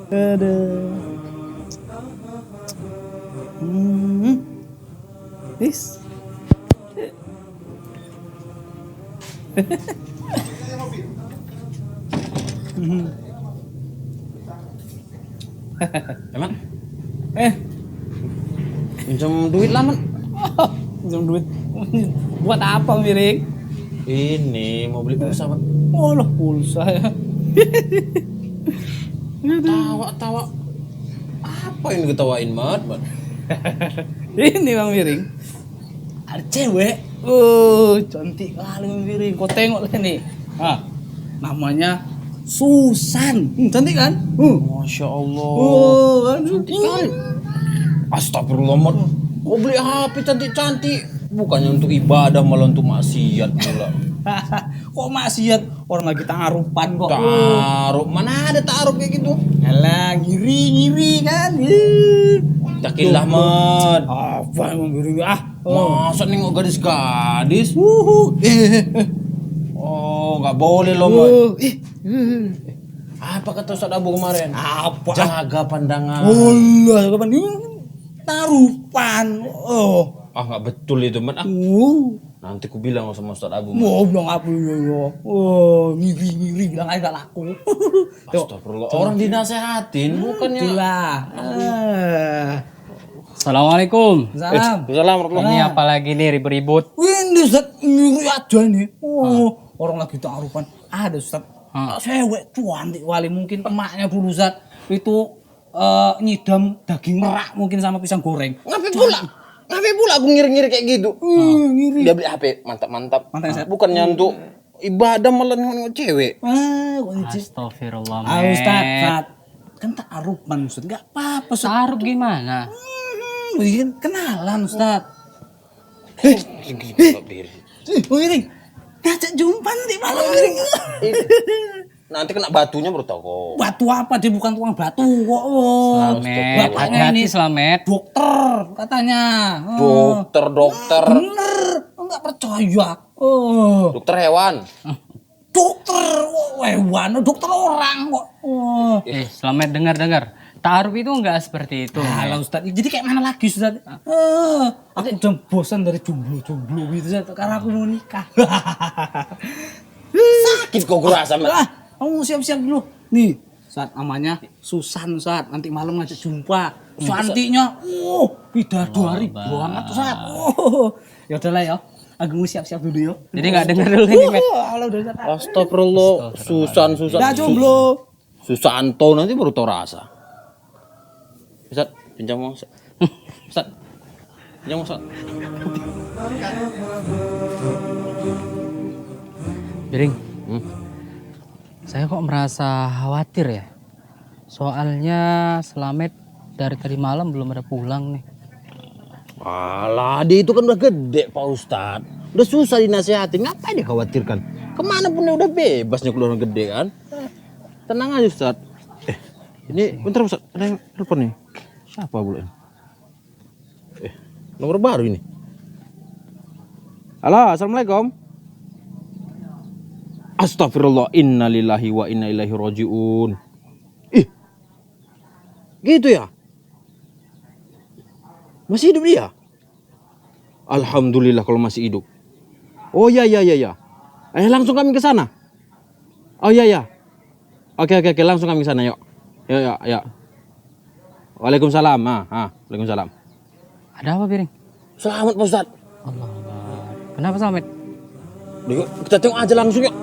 Aduh. Is. Emang? Eh, Pinjam duit lah, Man. pinjam duit. Buat apa, Miring? Ini mau beli pulsa, Man. Oh lah, pulsa ya. Tawa-tawa. Apa yang ketawain, Man? Ini Bang Miring. Ada cewek. Cantik kali Bang Miring. Kau tengok lah nih. Ah, namanya Susan. Cantik kan? Masya Allah. Cantik kali. Astagfirullah, Man. Kau beli HP cantik-cantik. Bukannya untuk ibadah, malah untuk maksiat pula. Kok maksiat? Orang lagi ta'arupan kok. Taruh. Mana ada taruh kayak gitu? Alah, ngiri kan? Yakinlah, Man. Apa emang Miring? Masa nengok gadis-gadis? Oh, nggak boleh loh, Man. Apa kata Ustaz Abu kemarin? Apa? Jaga pandangan. Allah, kapan ini tarupan. Ah, nggak betul itu, Man. Nanti ku bilang sama Ustaz Abu. Man. Mau bilang apa ya? Ngiri bilang aja gak laku. Astagfirullah. Orang dinasehatin bukannya. Itulah. Assalamualaikum. Salam. Assalamualaikum. Ini apa lagi nih ribut-ribut? Ini Ustaz ngiri aja nih. Orang lagi tarupan. Ada Ustaz. Cewek cantik kali, mungkin emaknya dulu Ustaz. Itu nyidam daging merak mungkin sama pisang goreng. Ngapain pula aku ngiri-ngiri kayak gitu? Ngiri. Dia beli HP mantap-mantap. Mantap, Ustaz. Bukannya untuk ibadah malah nengok cewek. Astagfirullah, Ustaz. Kan tarupan Ustaz. Enggak apa-apa Ustaz. Taruh gimana? Mungkin kenalan Ustaz. Miring. Ngajak jumpa nanti malam Miring. Nanti kena batunya baru tahu kok. Batu apa? Dia bukan tukang batu kok. Slamet, Bapaknya hati-hati ini Slamet. dokter katanya. Dokter. Bener. Enggak percaya. Dokter hewan. Dokter hewan, dokter orang kok. Slamet dengar. Taruh itu enggak seperti itu. Halo Ustaz, jadi kayak mana lagi Ustaz? Aku udah bosan dari jomblo gitu Ustaz, karena aku mau nikah. Sakit kok kurasa, Man. Kamu siap-siap dulu. Nih, Ustaz namanya Susan Ustaz, nanti malam ngajak jumpa. Cantiknya, bidadari banget Ustaz. Ya udahlah ya. Aku mau siap-siap dulu ya. Jadi enggak dengar dulu ini, Met. Halo Ustaz. Astagfirullah. Susan. Udah jomblo. Susanto nanti baru tahu rasa. Ustaz, pinjam uang. Ustaz. Pinjam uang, Ustaz. Biring. Saya kok merasa khawatir ya. Soalnya Slamet dari tadi malam belum ada pulang nih. Alah, dia itu kan udah gede, Pak Ustadz. Udah susah dinasihatin, ngapain dikhawatirkan? Kemana pun dia udah bebasnya keluar orang gede kan. Tenang aja Ustadz. Ini bentar Ustadz, ada yang telepon nih. Siapa pula ini? Nomor baru ini. Halo, Assalamualaikum. Astagfirullah, innalillahi wa inna ilaihi rajiun. Gitu ya? Masih hidup dia? Alhamdulillah kalau masih hidup. Oh ya. Langsung kami ke sana. Oh ya. Oke, langsung kami ke sana yuk. Ya. Waalaikumsalam. Waalaikumsalam. Ada apa, Biring? Selamat Pak Ustadz. Allah. Kenapa Slamet? Yuk, kita tengok aja langsung yuk.